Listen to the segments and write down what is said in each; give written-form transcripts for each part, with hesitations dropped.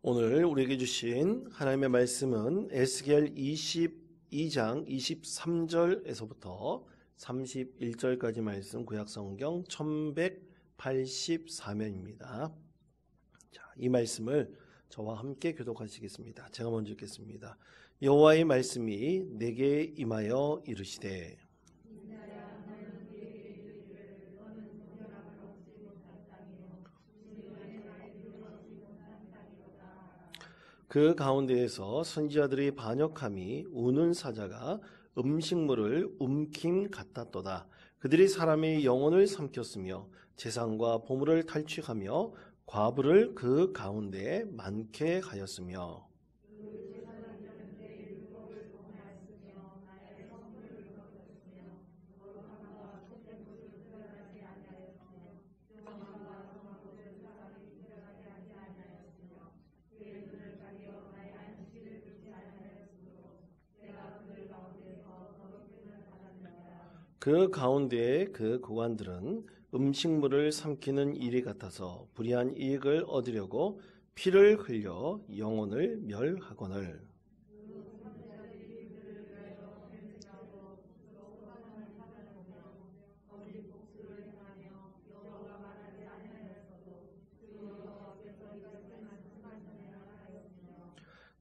오늘 우리에게 주신 하나님의 말씀은 에스겔 22장 23절에서부터 31절까지 말씀 구약성경 1184면입니다. 자, 이 말씀을 저와 함께 교독하시겠습니다. 제가 먼저 읽겠습니다. 여호와의 말씀이 내게 임하여 이르시되 그 가운데에서 선지자들의 반역함이 우는 사자가 음식물을 움킴 같았도다. 그들이 사람의 영혼을 삼켰으며 재산과 보물을 탈취하며 과부를 그 가운데에 많게 하였으며 그 가운데에 그 고관들은 음식물을 삼키는 일이 같아서 불의한 이익을 얻으려고 피를 흘려 영혼을 멸하거늘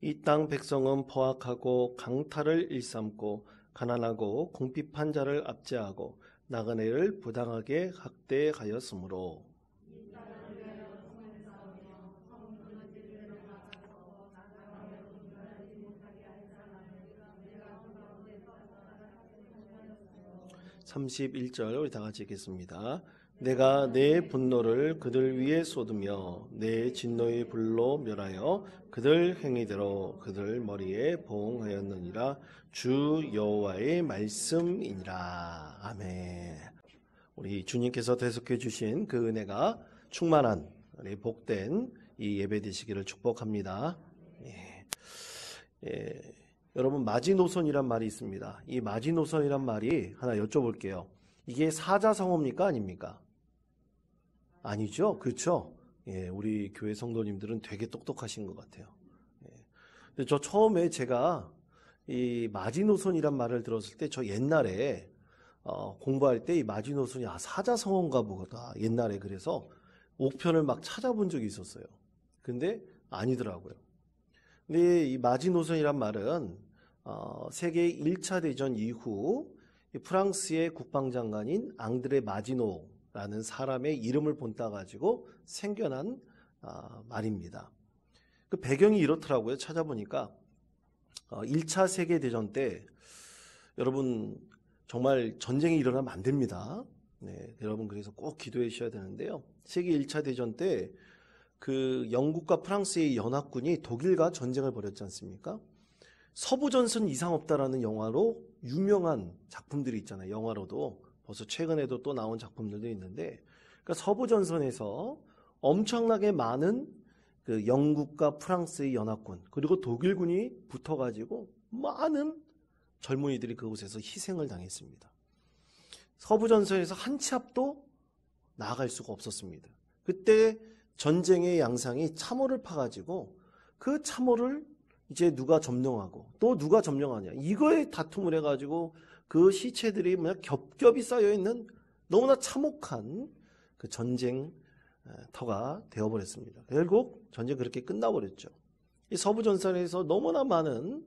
이 땅 백성은 포악하고 강탈을 일삼고 가난하고 궁핍한 자를 압제하고 나그네를 부당하게 학대하였으므로 (31절) 우리 다 같이 읽겠습니다. 내가 내 분노를 그들 위에 쏟으며 내 진노의 불로 멸하여 그들 행위대로 그들 머리에 보응하였느니라. 주 여호와의 말씀이니라. 아멘. 우리 주님께서 대속해 주신 그 은혜가 충만한 우리 복된 이 예배 되시기를 축복합니다. 여러분, 마지노선이란 말이 있습니다. 이 마지노선이란 말이 하나 여쭤볼게요. 이게 사자성어입니까? 아닙니까? 아니죠? 그렇죠? 우리 교회 성도님들은 되게 똑똑하신 것 같아요. 근데 저 처음에 제가 이 마지노선이란 말을 들었을 때 저 옛날에 공부할 때 이 마지노선이 사자성어인가 보다. 옛날에 그래서 옥편을 막 찾아본 적이 있었어요. 근데 아니더라고요. 근데 이 마지노선이란 말은 세계 1차 대전 이후 프랑스의 국방장관인 앙드레 마지노라는 사람의 이름을 본따 가지고 생겨난 말입니다. 그 배경이 이렇더라고요. 찾아보니까 1차 세계대전 때 여러분 정말 전쟁이 일어나면 안 됩니다. 여러분 그래서 꼭 기도해 주셔야 되는데요. 세계 1차 대전 때 그 영국과 프랑스의 연합군이 독일과 전쟁을 벌였지 않습니까? 서부전선 이상 없다라는 영화로 유명한 작품들이 있잖아요. 영화로도 벌써 최근에도 또 나온 작품들도 있는데, 그러니까 서부전선에서 엄청나게 많은 그 영국과 프랑스의 연합군 그리고 독일군이 붙어가지고 많은 젊은이들이 그곳에서 희생을 당했습니다. 서부전선에서 한 치 앞도 나아갈 수가 없었습니다. 그때 전쟁의 양상이 참호를 파가지고 그 참호를 이제 누가 점령하고 또 누가 점령하냐 이거에 다툼을 해가지고 그 시체들이 겹겹이 쌓여있는 너무나 참혹한 그 전쟁터가 되어버렸습니다. 결국 전쟁이 그렇게 끝나버렸죠. 이 서부전선에서 너무나 많은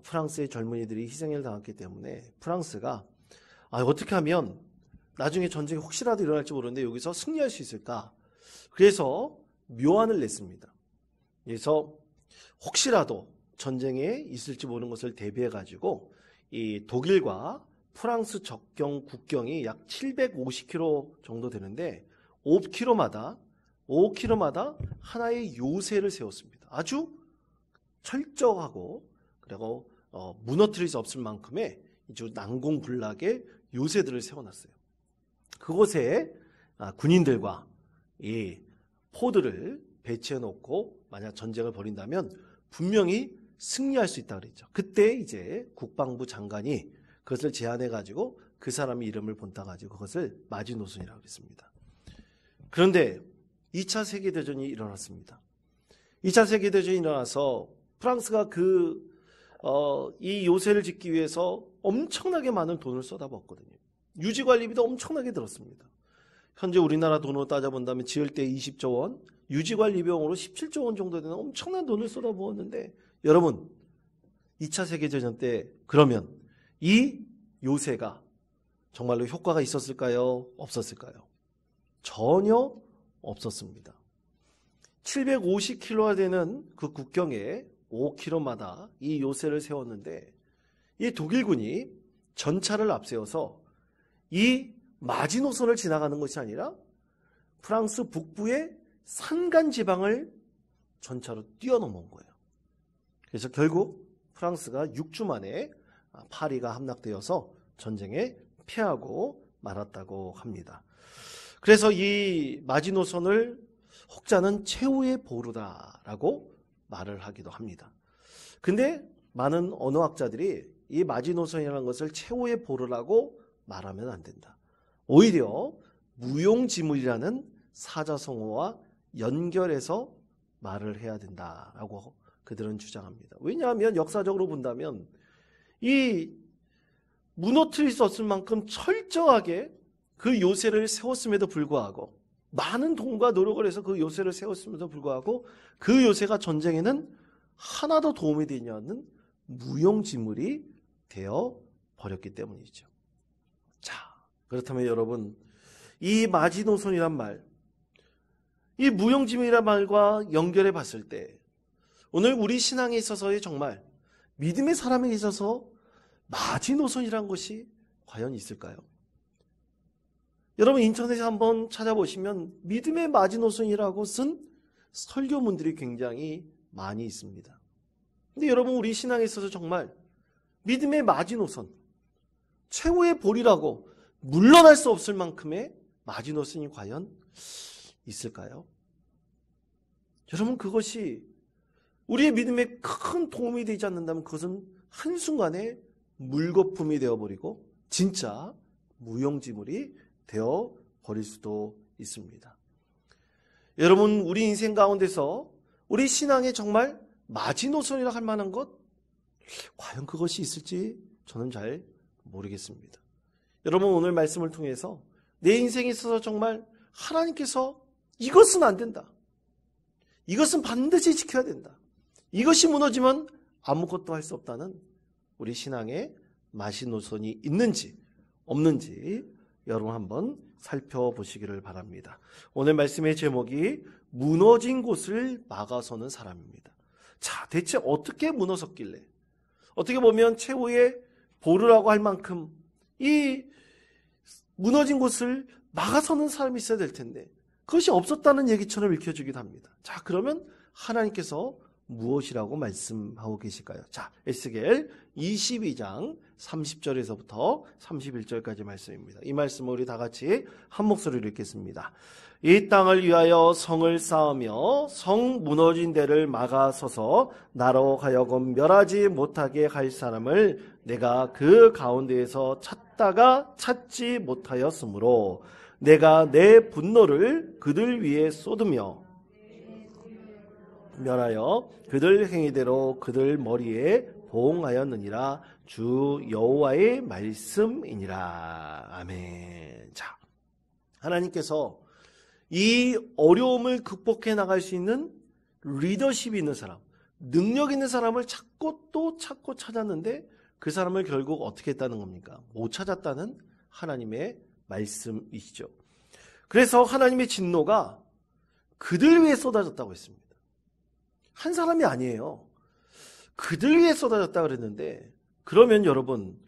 프랑스의 젊은이들이 희생을 당했기 때문에 프랑스가 어떻게 하면 나중에 전쟁이 혹시라도 일어날지 모르는데 여기서 승리할 수 있을까? 그래서 묘안을 냈습니다. 그래서 혹시라도 전쟁에 있을지 모르는 것을 대비해 가지고 이 독일과 프랑스 접경 국경이 약 750km 정도 되는데 5km마다 하나의 요새를 세웠습니다. 아주 철저하고 그리고 무너뜨릴 수 없을 만큼의 아주 난공불락의 요새들을 세워놨어요. 그곳에 군인들과 이 포드를 배치해 놓고 만약 전쟁을 벌인다면 분명히 승리할 수 있다고 그랬죠. 그때 이제 국방부 장관이 그것을 제안해 가지고 그 사람의 이름을 본따 가지고 그것을 마지노선이라고 그랬습니다. 그런데 2차 세계대전이 일어났습니다. 2차 세계대전이 일어나서 프랑스가 이 요새를 짓기 위해서 엄청나게 많은 돈을 쏟아부었거든요. 유지관리비도 엄청나게 들었습니다. 현재 우리나라 돈으로 따져본다면 지을 때 20조 원, 유지관리비용으로 17조 원 정도 되는 엄청난 돈을 쏟아부었는데, 여러분 2차 세계대전 때 그러면 이 요새가 정말로 효과가 있었을까요? 없었을까요? 전혀 없었습니다. 750km가 되는 그 국경에 5km마다 이 요새를 세웠는데, 이 독일군이 전차를 앞세워서 이 마지노선을 지나가는 것이 아니라 프랑스 북부의 산간 지방을 전차로 뛰어넘은 거예요. 그래서 결국 프랑스가 6주 만에 파리가 함락되어서 전쟁에 패하고 말았다고 합니다. 그래서 이 마지노선을 혹자는 최후의 보루다라고 말을 하기도 합니다. 근데 많은 언어학자들이 이 마지노선이라는 것을 최후의 보루라고 말하면 안 된다. 오히려 무용지물이라는 사자성어와 연결해서 말을 해야 된다라고 그들은 주장합니다. 왜냐하면 역사적으로 본다면 이 무너뜨릴 수 없을 만큼 철저하게 그 요새를 세웠음에도 불구하고, 많은 돈과 노력을 해서 그 요새를 세웠음에도 불구하고 그 요새가 전쟁에는 하나도 도움이 되지 않는 무용지물이 되어 버렸기 때문이죠. 자, 그렇다면 여러분, 이 마지노선이란 말, 이 무용지물이란 말과 연결해 봤을 때 오늘 우리 신앙에 있어서의 정말 믿음의 사람에게 있어서 마지노선이란 것이 과연 있을까요? 여러분 인터넷에 한번 찾아보시면 믿음의 마지노선이라고 쓴 설교문들이 굉장히 많이 있습니다. 근데 여러분 우리 신앙에 있어서 정말 믿음의 마지노선, 최후의 볼이라고 물러날 수 없을 만큼의 마지노선이 과연 있을까요? 여러분 그것이 우리의 믿음에 큰 도움이 되지 않는다면 그것은 한순간에 물거품이 되어버리고 진짜 무용지물이 되어버릴 수도 있습니다. 여러분 우리 인생 가운데서 우리 신앙에 정말 마지노선이라 할 만한 것, 과연 그것이 있을지 저는 잘 모르겠습니다. 여러분 오늘 말씀을 통해서 내 인생에 있어서 정말 하나님께서 이것은 안 된다, 이것은 반드시 지켜야 된다, 이것이 무너지면 아무것도 할 수 없다는 우리 신앙에 마지노선이 있는지 없는지 여러분 한번 살펴보시기를 바랍니다. 오늘 말씀의 제목이 무너진 곳을 막아서는 사람입니다. 자, 대체 어떻게 무너졌길래, 어떻게 보면 최후의 보루라고 할 만큼 이 무너진 곳을 막아서는 사람이 있어야 될 텐데 그것이 없었다는 얘기처럼 읽혀지기도 합니다. 자, 그러면 하나님께서 무엇이라고 말씀하고 계실까요? 자, 에스겔 22장 30절에서부터 31절까지 말씀입니다. 이 말씀을 우리 다 같이 한 목소리로 읽겠습니다. 이 땅을 위하여 성을 쌓으며 성 무너진 데를 막아서서 나로 하여금 멸하지 못하게 할 사람을 내가 그 가운데에서 찾다가 찾지 못하였으므로 내가 내 분노를 그들 위에 쏟으며 멸하여 그들 행위대로 그들 머리에 보응하였느니라. 주 여호와의 말씀이니라. 아멘. 자, 하나님께서 이 어려움을 극복해 나갈 수 있는 리더십이 있는 사람, 능력 있는 사람을 찾고 또 찾고 찾았는데 그 사람을 결국 어떻게 했다는 겁니까? 못 찾았다는 하나님의 말씀이시죠. 그래서 하나님의 진노가 그들 위해 쏟아졌다고 했습니다. 한 사람이 아니에요. 그들 위해 쏟아졌다 그랬는데, 그러면 여러분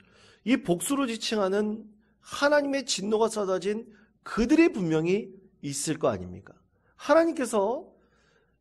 이 복수로 지칭하는 하나님의 진노가 쏟아진 그들이 분명히 있을 거 아닙니까? 하나님께서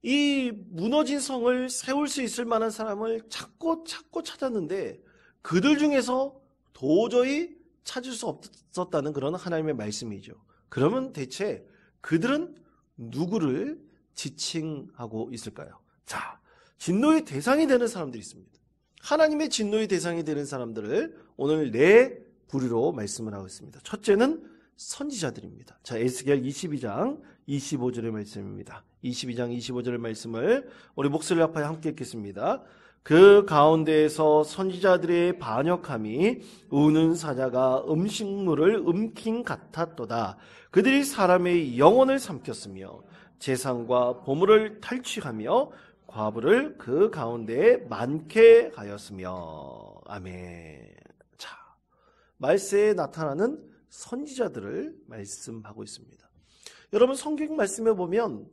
이 무너진 성을 세울 수 있을 만한 사람을 찾고 찾았는데 그들 중에서 도저히 찾을 수 없었다는 그런 하나님의 말씀이죠. 그러면 대체 그들은 누구를 지칭하고 있을까요? 자, 진노의 대상이 되는 사람들이 있습니다. 하나님의 진노의 대상이 되는 사람들을 오늘 네 부류로 말씀을 하고 있습니다. 첫째는 선지자들입니다. 자, 에스겔 22장 25절의 말씀입니다. 22장 25절의 말씀을 우리 목소리를 합하여 함께 읽겠습니다. 그 가운데에서 선지자들의 반역함이 우는 사자가 음식물을 음킨 같았도다. 그들이 사람의 영혼을 삼켰으며 재산과 보물을 탈취하며 과부를 그 가운데에 많게 하였으며. 아멘. 자, 말세에 나타나는 선지자들을 말씀하고 있습니다. 여러분, 성경 말씀에 보면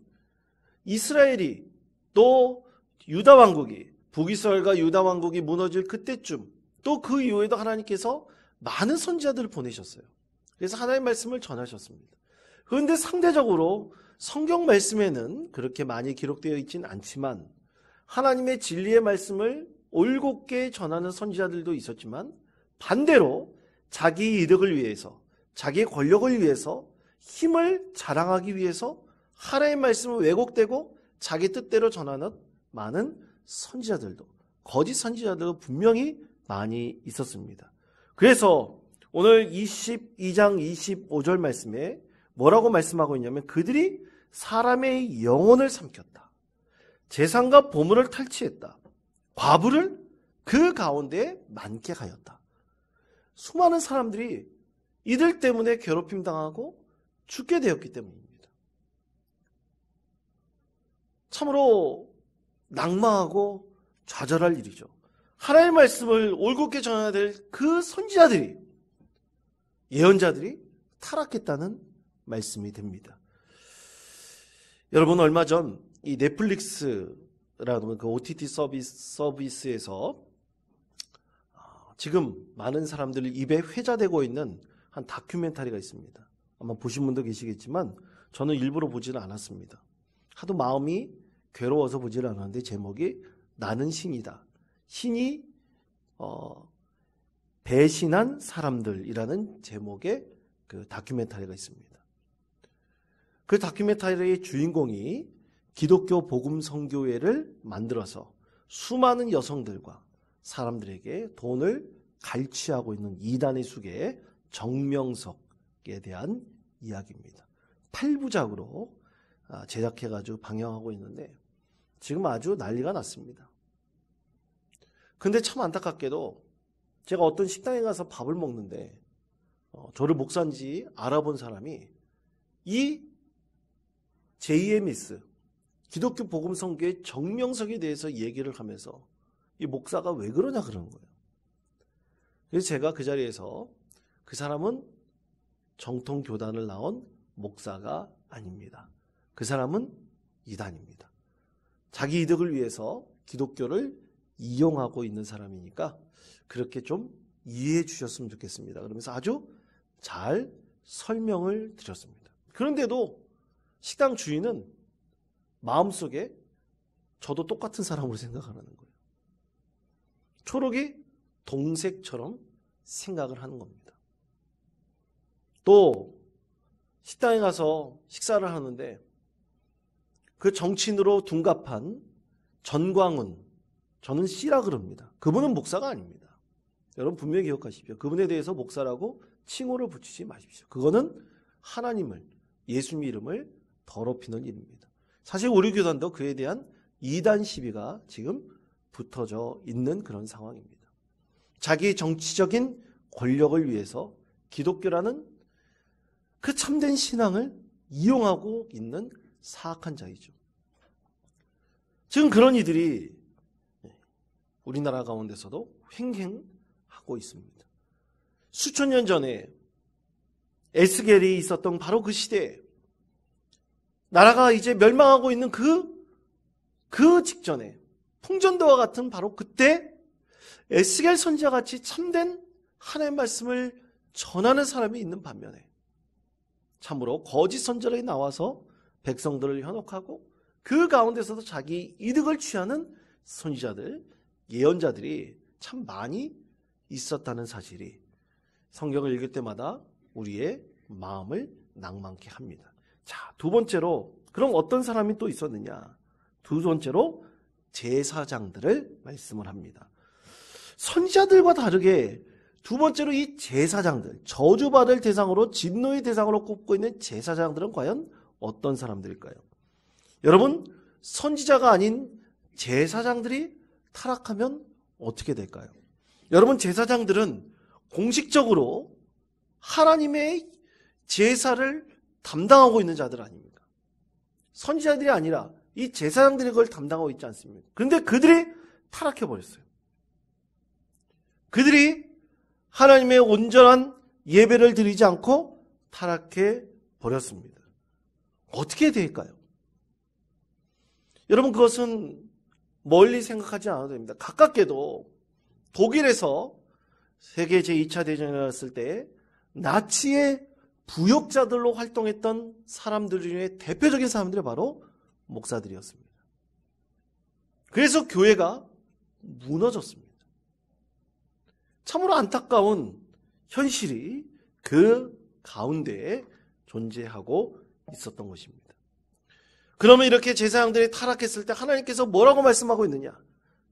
이스라엘이 또 유다 왕국이, 북이스라엘과 유다 왕국이 무너질 그때쯤, 또 그 이후에도 하나님께서 많은 선지자들을 보내셨어요. 그래서 하나님의 말씀을 전하셨습니다. 그런데 상대적으로 성경 말씀에는 그렇게 많이 기록되어 있진 않지만 하나님의 진리의 말씀을 올곧게 전하는 선지자들도 있었지만, 반대로 자기 이득을 위해서, 자기 권력을 위해서, 힘을 자랑하기 위해서 하나님의 말씀을 왜곡되고 자기 뜻대로 전하는 많은 선지자들도, 거짓 선지자들도 분명히 많이 있었습니다. 그래서 오늘 22장 25절 말씀에 뭐라고 말씀하고 있냐면, 그들이 사람의 영혼을 삼켰다. 재산과 보물을 탈취했다. 과부를 그 가운데 많게 하였다. 수많은 사람들이 이들 때문에 괴롭힘 당하고 죽게 되었기 때문입니다. 참으로 낙마하고 좌절할 일이죠. 하나님의 말씀을 올곧게 전해야 될 그 선지자들이, 예언자들이 타락했다는 말씀이 됩니다. 여러분, 얼마 전 이 넷플릭스라는 그 OTT 서비스에서 지금 많은 사람들 입에 회자되고 있는 한 다큐멘터리가 있습니다. 아마 보신 분도 계시겠지만 저는 일부러 보지는 않았습니다. 하도 마음이 괴로워서 보지를 않았는데, 제목이 나는 신이다. 신이 배신한 사람들이라는 제목의 그 다큐멘터리가 있습니다. 그 다큐멘터리의 주인공이 기독교 복음 선교회를 만들어서 수많은 여성들과 사람들에게 돈을 갈취하고 있는 이단의 수계 정명석에 대한 이야기입니다. 8부작으로 제작해가지고 방영하고 있는데 지금 아주 난리가 났습니다. 근데 참 안타깝게도 제가 어떤 식당에 가서 밥을 먹는데 저를 목사인지 알아본 사람이 이 JMS 기독교 복음 선교회 정명석에 대해서 얘기를 하면서 이 목사가 왜 그러냐 그러는 거예요. 그래서 제가 그 자리에서 그 사람은 정통 교단을 나온 목사가 아닙니다. 그 사람은 이단입니다. 자기 이득을 위해서 기독교를 이용하고 있는 사람이니까 그렇게 좀 이해해 주셨으면 좋겠습니다. 그러면서 아주 잘 설명을 드렸습니다. 그런데도 식당 주인은 마음속에 저도 똑같은 사람으로 생각하는 거예요. 초록이 동색처럼 생각을 하는 겁니다. 또 식당에 가서 식사를 하는데 그 정치인으로 둔갑한 전광훈, 저는 C라 그럽니다. 그분은 목사가 아닙니다. 여러분 분명히 기억하십시오. 그분에 대해서 목사라고 칭호를 붙이지 마십시오. 그거는 하나님을, 예수님 이름을 더럽히는 일입니다. 사실 우리 교단도 그에 대한 이단 시비가 지금 붙어져 있는 그런 상황입니다. 자기 정치적인 권력을 위해서 기독교라는 그 참된 신앙을 이용하고 있는 사악한 자이죠. 지금 그런 이들이 우리나라 가운데서도 횡행하고 있습니다. 수천 년 전에 에스겔이 있었던 바로 그 시대에 나라가 이제 멸망하고 있는 그 직전에 풍전도와 같은 바로 그때 에스겔 선지자같이 참된 하나님의 말씀을 전하는 사람이 있는 반면에 참으로 거짓 선지자들이 나와서 백성들을 현혹하고 그 가운데서도 자기 이득을 취하는 선지자들, 예언자들이 참 많이 있었다는 사실이 성경을 읽을 때마다 우리의 마음을 낭만케 합니다. 자, 두 번째로 그럼 어떤 사람이 또 있었느냐? 두 번째로 제사장들을 말씀을 합니다. 선지자들과 다르게 두 번째로 이 제사장들, 저주받을 대상으로 진노의 대상으로 꼽고 있는 제사장들은 과연 어떤 사람들일까요? 여러분, 선지자가 아닌 제사장들이 타락하면 어떻게 될까요? 여러분, 제사장들은 공식적으로 하나님의 제사를 담당하고 있는 자들 아닙니까? 선지자들이 아니라 이 제사장들이 그걸 담당하고 있지 않습니까? 그런데 그들이 타락해버렸어요. 그들이 하나님의 온전한 예배를 드리지 않고 타락해버렸습니다. 어떻게 될까요? 여러분, 그것은 멀리 생각하지 않아도 됩니다. 가깝게도 독일에서 세계 제2차 대전이 일어났을 때 나치의 부역자들로 활동했던 사람들 중에 대표적인 사람들이 바로 목사들이었습니다. 그래서 교회가 무너졌습니다. 참으로 안타까운 현실이 그 가운데에 존재하고 있었던 것입니다. 그러면 이렇게 제사장들이 타락했을 때 하나님께서 뭐라고 말씀하고 있느냐?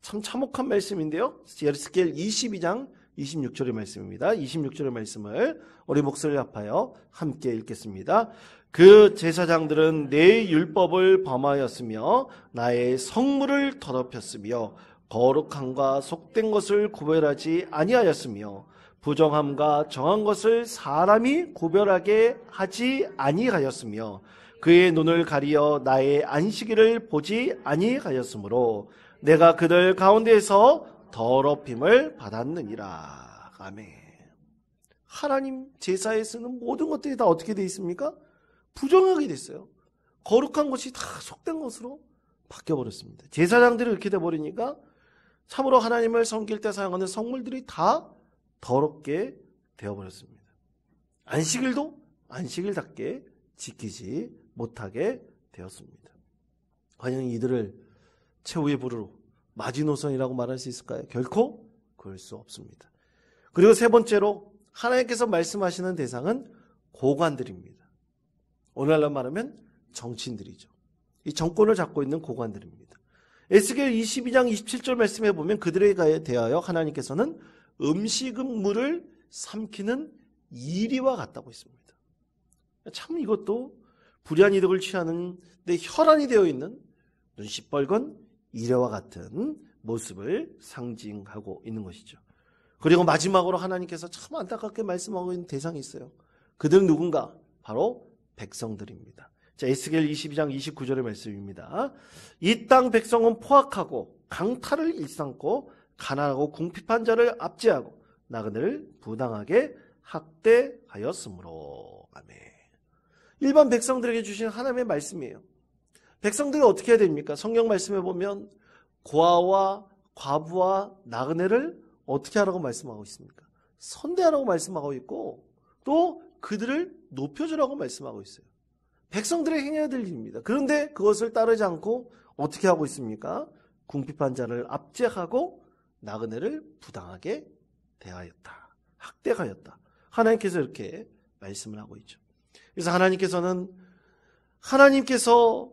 참 참혹한 말씀인데요. 에스겔 22장 26절의 말씀입니다. 26절의 말씀을 우리 목소리를 합하여 함께 읽겠습니다. 그 제사장들은 내 율법을 범하였으며 나의 성물을 더럽혔으며 거룩함과 속된 것을 구별하지 아니하였으며 부정함과 정한 것을 사람이 구별하게 하지 아니하였으며 그의 눈을 가리어 나의 안식일을 보지 아니하였으므로 내가 그들 가운데에서 더럽힘을 받았느니라. 아멘. 하나님 제사에 쓰는 모든 것들이 다 어떻게 되어 있습니까? 부정하게 됐어요. 거룩한 것이 다 속된 것으로 바뀌어버렸습니다. 제사장들이 이렇게 돼버리니까 참으로 하나님을 섬길 때 사용하는 성물들이 다 더럽게 되어버렸습니다. 안식일도 안식일답게 지키지 못하게 되었습니다. 과연 이들을 최후의 불으로 마지노선이라고 말할 수 있을까요? 결코 그럴 수 없습니다. 그리고 세 번째로 하나님께서 말씀하시는 대상은 고관들입니다. 오늘날로 말하면 정치인들이죠. 이 정권을 잡고 있는 고관들입니다. 에스겔 22장 27절 말씀에 보면 그들에 대하여 하나님께서는 음식물을 삼키는 이리와 같다고 했습니다. 참 이것도 불의한 이득을 취하는 데 혈안이 되어 있는 눈 시뻘건 이래와 같은 모습을 상징하고 있는 것이죠. 그리고 마지막으로 하나님께서 참 안타깝게 말씀하고 있는 대상이 있어요. 그들은 누군가? 바로 백성들입니다. 자, 에스겔 22장 29절의 말씀입니다. 이 땅 백성은 포악하고 강탈을 일삼고 가난하고 궁핍한 자를 압제하고 나그네를 부당하게 학대하였으므로. 아멘. 일반 백성들에게 주신 하나님의 말씀이에요. 백성들이 어떻게 해야 됩니까? 성경 말씀에 보면 고아와 과부와 나그네를 어떻게 하라고 말씀하고 있습니까? 선대하라고 말씀하고 있고 또 그들을 높여주라고 말씀하고 있어요. 백성들의 행해야 될 일입니다. 그런데 그것을 따르지 않고 어떻게 하고 있습니까? 궁핍한 자를 압제하고 나그네를 부당하게 대하였다. 학대하였다. 하나님께서 이렇게 말씀을 하고 있죠. 그래서 하나님께서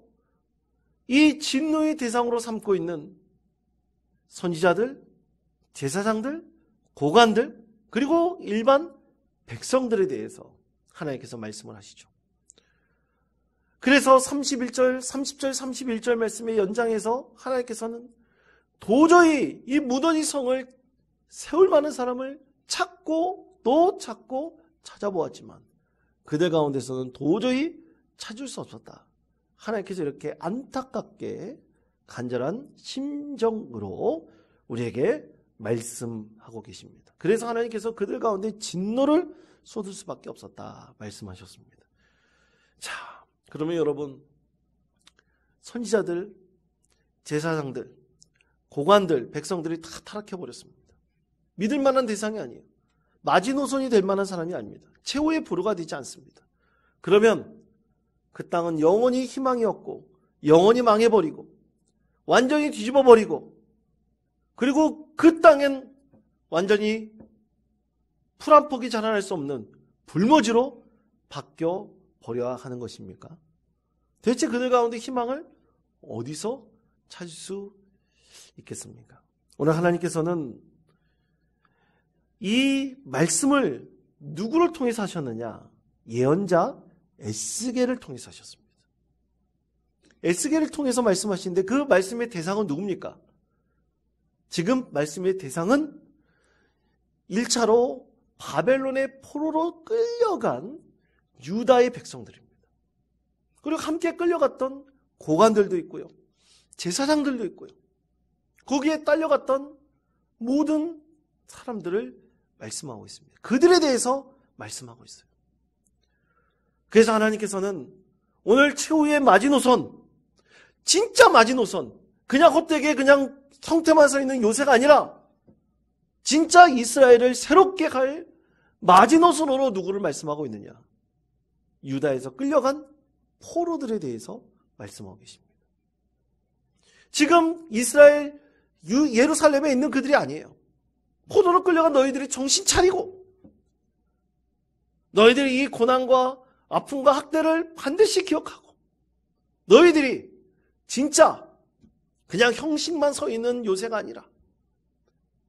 이 진노의 대상으로 삼고 있는 선지자들, 제사장들, 고관들, 그리고 일반 백성들에 대해서 하나님께서 말씀을 하시죠. 그래서 30절, 31절 말씀의 연장에서 하나님께서는 도저히 이 무더기 성을 세울 만한 사람을 찾고 또 찾고 찾아보았지만 그들 가운데서는 도저히 찾을 수 없었다. 하나님께서 이렇게 안타깝게 간절한 심정으로 우리에게 말씀하고 계십니다. 그래서 하나님께서 그들 가운데 진노를 쏟을 수밖에 없었다 말씀하셨습니다. 자, 그러면 여러분, 선지자들, 제사장들, 고관들, 백성들이 다 타락해버렸습니다. 믿을 만한 대상이 아니에요. 마지노선이 될 만한 사람이 아닙니다. 최후의 보루가 되지 않습니다. 그러면 그 땅은 영원히 희망이 없고 영원히 망해버리고 완전히 뒤집어버리고 그리고 그 땅엔 완전히 풀 한 폭이 자라날 수 없는 불모지로 바뀌어 버려야 하는 것입니까? 대체 그들 가운데 희망을 어디서 찾을 수 있겠습니까? 오늘 하나님께서는 이 말씀을 누구를 통해서 하셨느냐? 예언자 에스겔을 통해서 하셨습니다. 에스겔을 통해서 말씀하시는데 그 말씀의 대상은 누굽니까? 지금 말씀의 대상은 1차로 바벨론의 포로로 끌려간 유다의 백성들입니다. 그리고 함께 끌려갔던 고관들도 있고요. 제사장들도 있고요. 거기에 딸려갔던 모든 사람들을 말씀하고 있습니다. 그들에 대해서 말씀하고 있어요. 그래서 하나님께서는 오늘 최후의 마지노선, 진짜 마지노선, 그냥 헛되게 그냥 성태만 서 있는 요새가 아니라 진짜 이스라엘을 새롭게 갈 마지노선으로 누구를 말씀하고 있느냐? 유다에서 끌려간 포로들에 대해서 말씀하고 계십니다. 지금 이스라엘 예루살렘에 있는 그들이 아니에요. 포로로 끌려간 너희들이 정신 차리고 너희들이 이 고난과 아픔과 학대를 반드시 기억하고 너희들이 진짜 그냥 형식만 서 있는 요새가 아니라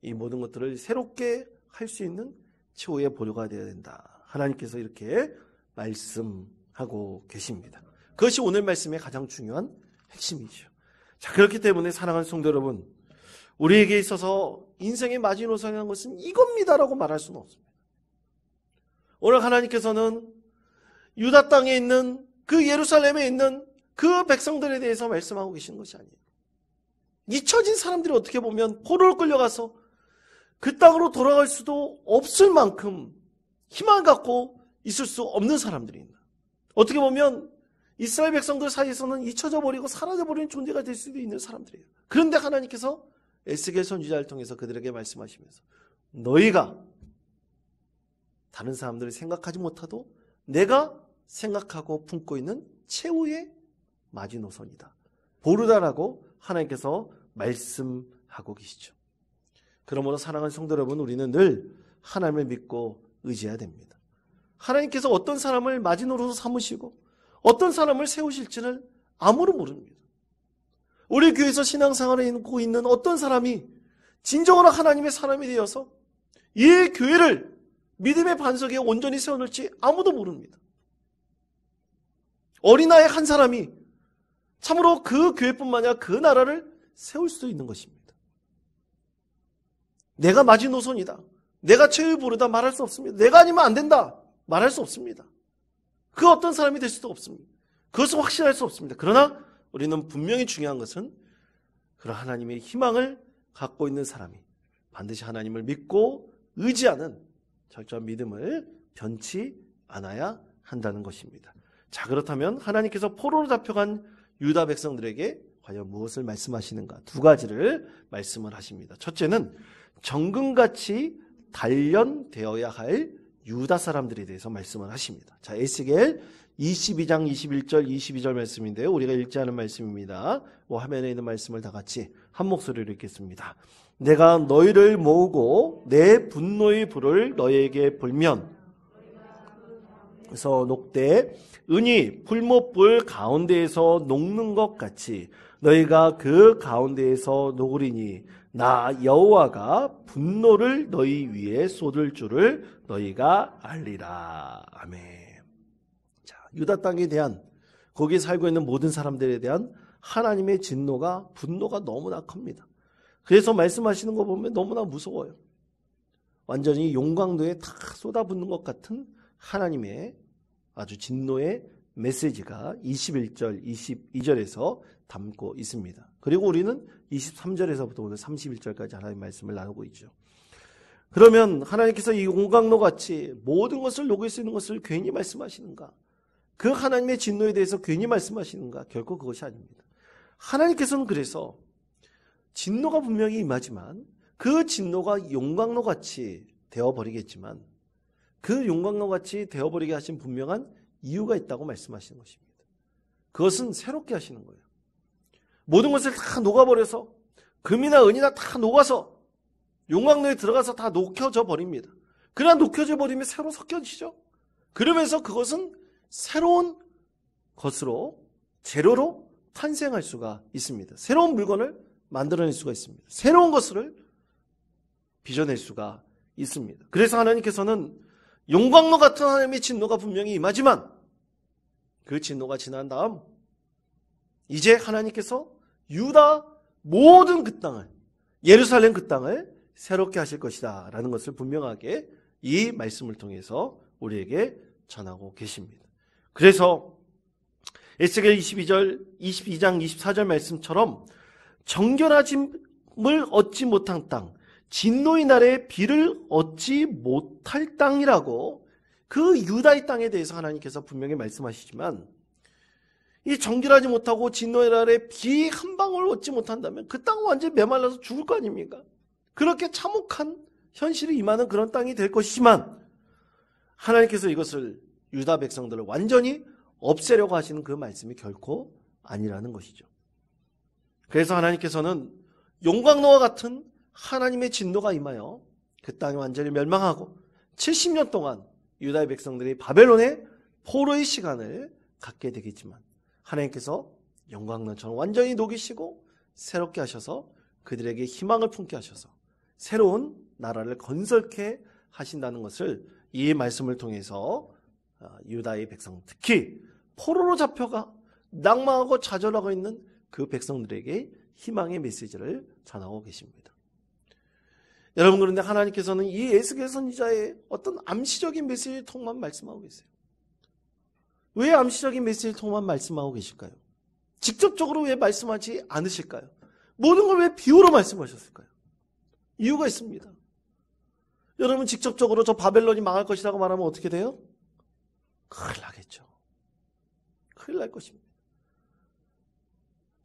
이 모든 것들을 새롭게 할 수 있는 최후의 보류가 되어야 된다. 하나님께서 이렇게 말씀하고 계십니다. 그것이 오늘 말씀의 가장 중요한 핵심이죠. 자, 그렇기 때문에 사랑하는 성도 여러분, 우리에게 있어서 인생의 마지노선이라는 것은 이겁니다라고 말할 수는 없습니다. 오늘 하나님께서는 유다 땅에 있는 그 예루살렘에 있는 그 백성들에 대해서 말씀하고 계시는 것이 아니에요. 잊혀진 사람들이 어떻게 보면 포로로 끌려가서 그 땅으로 돌아갈 수도 없을 만큼 희망을 갖고 있을 수 없는 사람들이 있나. 어떻게 보면 이스라엘 백성들 사이에서는 잊혀져 버리고 사라져 버리는 존재가 될 수도 있는 사람들이에요. 그런데 하나님께서 에스겔 선지자를 통해서 그들에게 말씀하시면서 너희가 다른 사람들이 생각하지 못하도 내가 생각하고 품고 있는 최후의 마지노선이다. 보르다라고 하나님께서 말씀하고 계시죠. 그러므로 사랑하는 성도 여러분, 우리는 늘 하나님을 믿고 의지해야 됩니다. 하나님께서 어떤 사람을 마지노로 삼으시고 어떤 사람을 세우실지는 아무도 모릅니다. 우리 교회에서 신앙생활을 하고 있는 어떤 사람이 진정으로 하나님의 사람이 되어서 이 교회를 믿음의 반석에 온전히 세워놓을지 아무도 모릅니다. 어린아이 한 사람이 참으로 그 교회뿐만 아니라 그 나라를 세울 수도 있는 것입니다. 내가 마지노선이다, 내가 최후의 보루다 말할 수 없습니다. 내가 아니면 안 된다 말할 수 없습니다. 그 어떤 사람이 될 수도 없습니다. 그것은 확신할 수 없습니다. 그러나 우리는 분명히 중요한 것은 그런 하나님의 희망을 갖고 있는 사람이 반드시 하나님을 믿고 의지하는 철저한 믿음을 변치 않아야 한다는 것입니다. 자, 그렇다면 하나님께서 포로로 잡혀간 유다 백성들에게 과연 무엇을 말씀하시는가? 두 가지를 말씀을 하십니다. 첫째는 정금같이 단련되어야 할 유다 사람들에 대해서 말씀을 하십니다. 자, 에스겔 22장 21절 22절 말씀인데요. 우리가 읽지 않은 말씀입니다. 화면에 있는 말씀을 다 같이 한 목소리로 읽겠습니다. 내가 너희를 모으고 내 분노의 불을 너희에게 불면 그래서 녹대 은이 풀못불 가운데에서 녹는 것 같이 너희가 그 가운데에서 녹으리니 나 여호와가 분노를 너희 위에 쏟을 줄을 너희가 알리라. 아멘. 자, 유다 땅에 대한 거기에 살고 있는 모든 사람들에 대한 하나님의 분노가 너무나 큽니다. 그래서 말씀하시는 거 보면 너무나 무서워요. 완전히 용광로에 다 쏟아붓는 것 같은 하나님의 아주 진노의 메시지가 21절, 22절에서 담고 있습니다. 그리고 우리는 23절에서부터 오늘 31절까지 하나님의 말씀을 나누고 있죠. 그러면 하나님께서 이 용광로 같이 모든 것을 녹일 수 있는 것을 괜히 말씀하시는가? 그 하나님의 진노에 대해서 괜히 말씀하시는가? 결코 그것이 아닙니다. 하나님께서는 그래서 진노가 분명히 임하지만 그 진노가 용광로 같이 되어버리겠지만 그 용광로 같이 되어버리게 하신 분명한 이유가 있다고 말씀하시는 것입니다. 그것은 새롭게 하시는 거예요. 모든 것을 다 녹아버려서 금이나 은이나 다 녹아서 용광로에 들어가서 다 녹여져 버립니다. 그러나 녹여져 버리면 새로 섞여지죠. 그러면서 그것은 새로운 것으로 재료로 탄생할 수가 있습니다. 새로운 물건을 만들어낼 수가 있습니다. 새로운 것을 빚어낼 수가 있습니다. 그래서 하나님께서는 용광로 같은 하나님의 진노가 분명히 임하지만 그 진노가 지난 다음 이제 하나님께서 유다 모든 그 땅을, 예루살렘 그 땅을 새롭게 하실 것이다 라는 것을 분명하게 이 말씀을 통해서 우리에게 전하고 계십니다. 그래서 에스겔 22장 24절 말씀처럼 정결하짐을 얻지 못한 땅, 진노의 날에 비를 얻지 못할 땅이라고 그 유다의 땅에 대해서 하나님께서 분명히 말씀하시지만 이 정결하지 못하고 진노의 날에 비 한 방울 얻지 못한다면 그 땅은 완전히 메말라서 죽을 거 아닙니까? 그렇게 참혹한 현실이 임하는 그런 땅이 될 것이지만 하나님께서 이것을 유다 백성들을 완전히 없애려고 하시는 그 말씀이 결코 아니라는 것이죠. 그래서 하나님께서는 용광로와 같은 하나님의 진노가 임하여 그 땅이 완전히 멸망하고 70년 동안 유다의 백성들이 바벨론의 포로의 시간을 갖게 되겠지만 하나님께서 용광로처럼 완전히 녹이시고 새롭게 하셔서 그들에게 희망을 품게 하셔서 새로운 나라를 건설케 하신다는 것을 이 말씀을 통해서 유다의 백성, 특히 포로로 잡혀가 낭망하고 좌절하고 있는 그 백성들에게 희망의 메시지를 전하고 계십니다. 여러분, 그런데 하나님께서는 이 에스겔 선지자의 어떤 암시적인 메시지를 통만 말씀하고 계세요. 왜 암시적인 메시지를 통만 말씀하고 계실까요? 직접적으로 왜 말씀하지 않으실까요? 모든 걸 왜 비유로 말씀하셨을까요? 이유가 있습니다. 여러분, 직접적으로 저 바벨론이 망할 것이라고 말하면 어떻게 돼요? 큰일 나겠죠. 큰일 날 것입니다.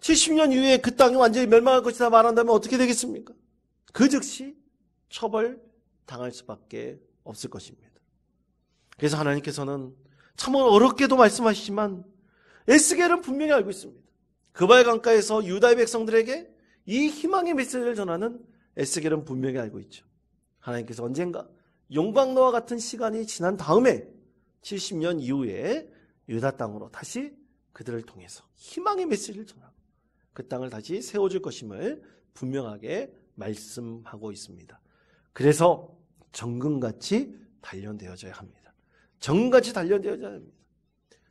70년 이후에 그 땅이 완전히 멸망할 것이다 말한다면 어떻게 되겠습니까? 그 즉시 처벌 당할 수밖에 없을 것입니다. 그래서 하나님께서는 참으로 어렵게도 말씀하시지만 에스겔은 분명히 알고 있습니다. 그발 강가에서 유다의 백성들에게 이 희망의 메시지를 전하는 에스겔은 분명히 알고 있죠. 하나님께서 언젠가 용광로와 같은 시간이 지난 다음에 70년 이후에 유다 땅으로 다시 그들을 통해서 희망의 메시지를 전하고 그 땅을 다시 세워줄 것임을 분명하게 말씀하고 있습니다. 그래서 정금같이 단련되어져야 합니다. 정금같이 단련되어져야 합니다.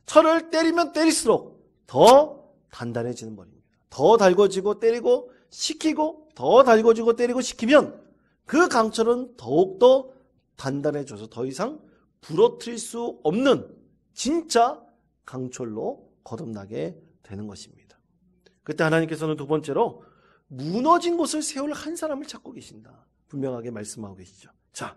철을 때리면 때릴수록 더 단단해지는 법입니다. 더 달궈지고 때리고 식히고 더 달궈지고 때리고 식히면 그 강철은 더욱더 단단해져서 더 이상 부러뜨릴 수 없는 진짜 강철로 거듭나게 되는 것입니다. 그때 하나님께서는 두 번째로 무너진 곳을 세울 한 사람을 찾고 계신다. 분명하게 말씀하고 계시죠. 자,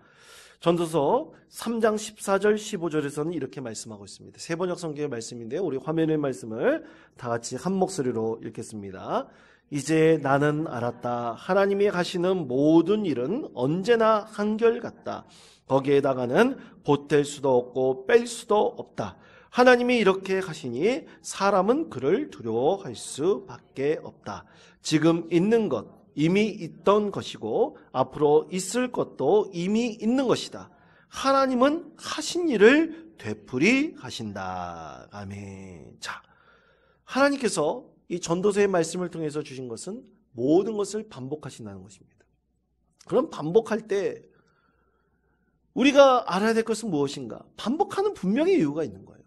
전도서 3장 14절 15절에서는 이렇게 말씀하고 있습니다. 세번역 성경의 말씀인데요. 우리 화면의 말씀을 다 같이 한 목소리로 읽겠습니다. 이제 나는 알았다. 하나님이 하시는 모든 일은 언제나 한결같다. 거기에다가는 보탤 수도 없고 뺄 수도 없다. 하나님이 이렇게 하시니 사람은 그를 두려워할 수밖에 없다. 지금 있는 것 이미 있던 것이고 앞으로 있을 것도 이미 있는 것이다. 하나님은 하신 일을 되풀이 하신다. 아멘. 자, 하나님께서 이 전도서의 말씀을 통해서 주신 것은 모든 것을 반복하신다는 것입니다. 그럼 반복할 때 우리가 알아야 될 것은 무엇인가? 반복하는 분명히 이유가 있는 거예요.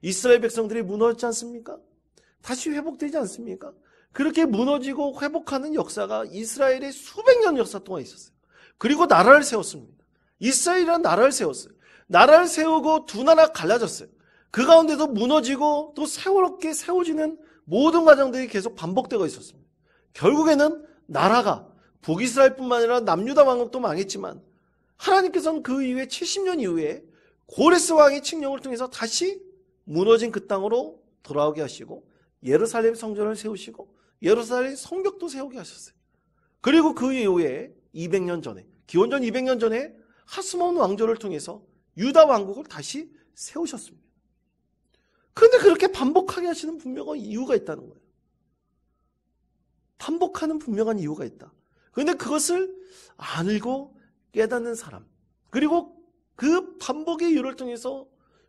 이스라엘 백성들이 무너졌지 않습니까? 다시 회복되지 않습니까? 그렇게 무너지고 회복하는 역사가 이스라엘의 수백 년 역사 동안 있었어요. 그리고 나라를 세웠습니다. 이스라엘이라는 나라를 세웠어요. 나라를 세우고 두 나라가 갈라졌어요. 그 가운데서 무너지고 또 새롭게 세워지는 모든 과정들이 계속 반복되고 있었습니다. 결국에는 나라가 북이스라엘뿐만 아니라 남유다 왕국도 망했지만 하나님께서는 그 이후에 70년 이후에 고레스 왕의 칙령을 통해서 다시 무너진 그 땅으로 돌아오게 하시고 예루살렘 성전을 세우시고 예루살렘 성벽도 세우게 하셨어요. 그리고 그 이후에 200년 전에 기원전 200년 전에 하스몬 왕조를 통해서 유다 왕국을 다시 세우셨습니다. 그런데 그렇게 반복하게 하시는 분명한 이유가 있다는 거예요. 반복하는 분명한 이유가 있다. 그런데 그것을 알고 깨닫는 사람, 그리고 그 반복의 이유를 통해서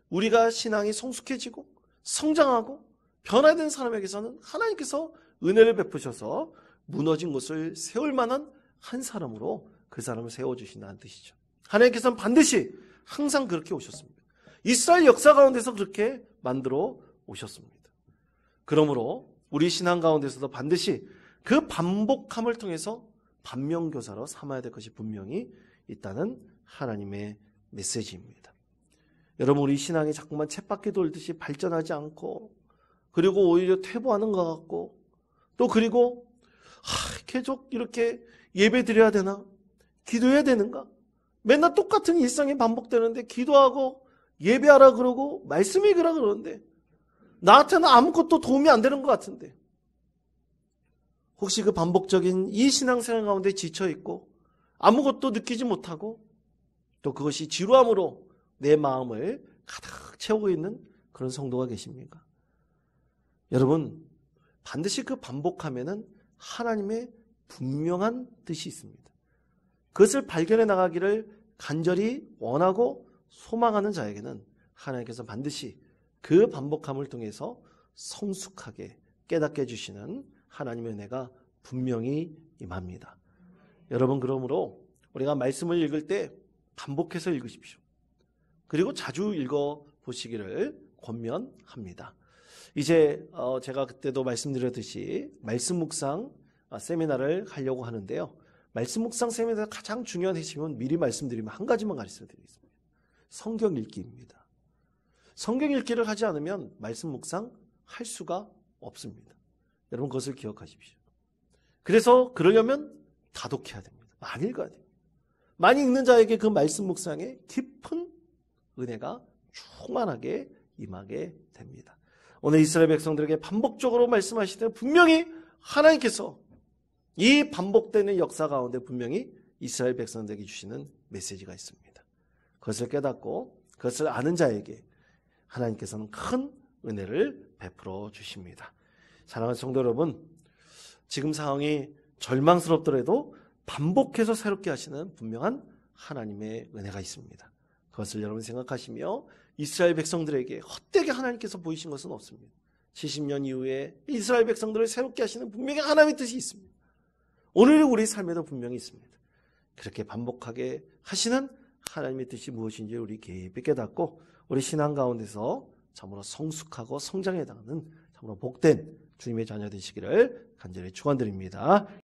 우리가 신앙이 성숙해지고 성장하고 변화된 사람에게서는 하나님께서 은혜를 베푸셔서 무너진 곳을 세울 만한 한 사람으로 그 사람을 세워주신다는 뜻이죠. 하나님께서는 반드시 항상 그렇게 오셨습니다. 이스라엘 역사 가운데서 그렇게 만들어 오셨습니다. 그러므로 우리 신앙 가운데서도 반드시 그 반복함을 통해서 반면교사로 삼아야 될 것이 분명히 있다는 하나님의 메시지입니다. 여러분, 우리 신앙이 자꾸만 쳇바퀴 돌듯이 발전하지 않고, 그리고 오히려 퇴보하는 것 같고, 또 그리고 계속 이렇게 예배 드려야 되나? 기도해야 되는가? 맨날 똑같은 일상이 반복되는데 기도하고 예배하라 그러고 말씀 읽으라 그러는데 나한테는 아무것도 도움이 안 되는 것 같은데, 혹시 그 반복적인 이 신앙생활 가운데 지쳐있고 아무것도 느끼지 못하고 또 그것이 지루함으로 내 마음을 가득 채우고 있는 그런 성도가 계십니까? 여러분, 반드시 그 반복하면은 하나님의 분명한 뜻이 있습니다. 그것을 발견해 나가기를 간절히 원하고 소망하는 자에게는 하나님께서 반드시 그 반복함을 통해서 성숙하게 깨닫게 해주시는 하나님의 은혜가 분명히 임합니다. 여러분, 그러므로 우리가 말씀을 읽을 때 반복해서 읽으십시오. 그리고 자주 읽어보시기를 권면합니다. 이제 제가 그때도 말씀드렸듯이 말씀 묵상 세미나를 하려고 하는데요. 말씀 묵상 세미나에서 가장 중요한 핵심은 미리 말씀드리면 한 가지만 가르쳐드리겠습니다. 성경 읽기입니다. 성경 읽기를 하지 않으면 말씀 묵상 할 수가 없습니다. 여러분, 그것을 기억하십시오. 그래서 그러려면 다독해야 됩니다. 많이 읽어야 됩니다. 많이 읽는 자에게 그 말씀 묵상에 깊은 은혜가 충만하게 임하게 됩니다. 오늘 이스라엘 백성들에게 반복적으로 말씀하실 때 분명히 하나님께서 이 반복되는 역사 가운데 분명히 이스라엘 백성들에게 주시는 메시지가 있습니다. 그것을 깨닫고 그것을 아는 자에게 하나님께서는 큰 은혜를 베풀어 주십니다. 사랑하는 성도 여러분, 지금 상황이 절망스럽더라도 반복해서 새롭게 하시는 분명한 하나님의 은혜가 있습니다. 그것을 여러분 생각하시며 이스라엘 백성들에게 헛되게 하나님께서 보이신 것은 없습니다. 70년 이후에 이스라엘 백성들을 새롭게 하시는 분명히 하나님의 뜻이 있습니다. 오늘 우리 삶에도 분명히 있습니다. 그렇게 반복하게 하시는 하나님의 뜻이 무엇인지 우리 깊이 깨닫고 우리 신앙 가운데서 참으로 성숙하고 성장해 나가는 참으로 복된 주님의 자녀 되시기를 간절히 축원드립니다.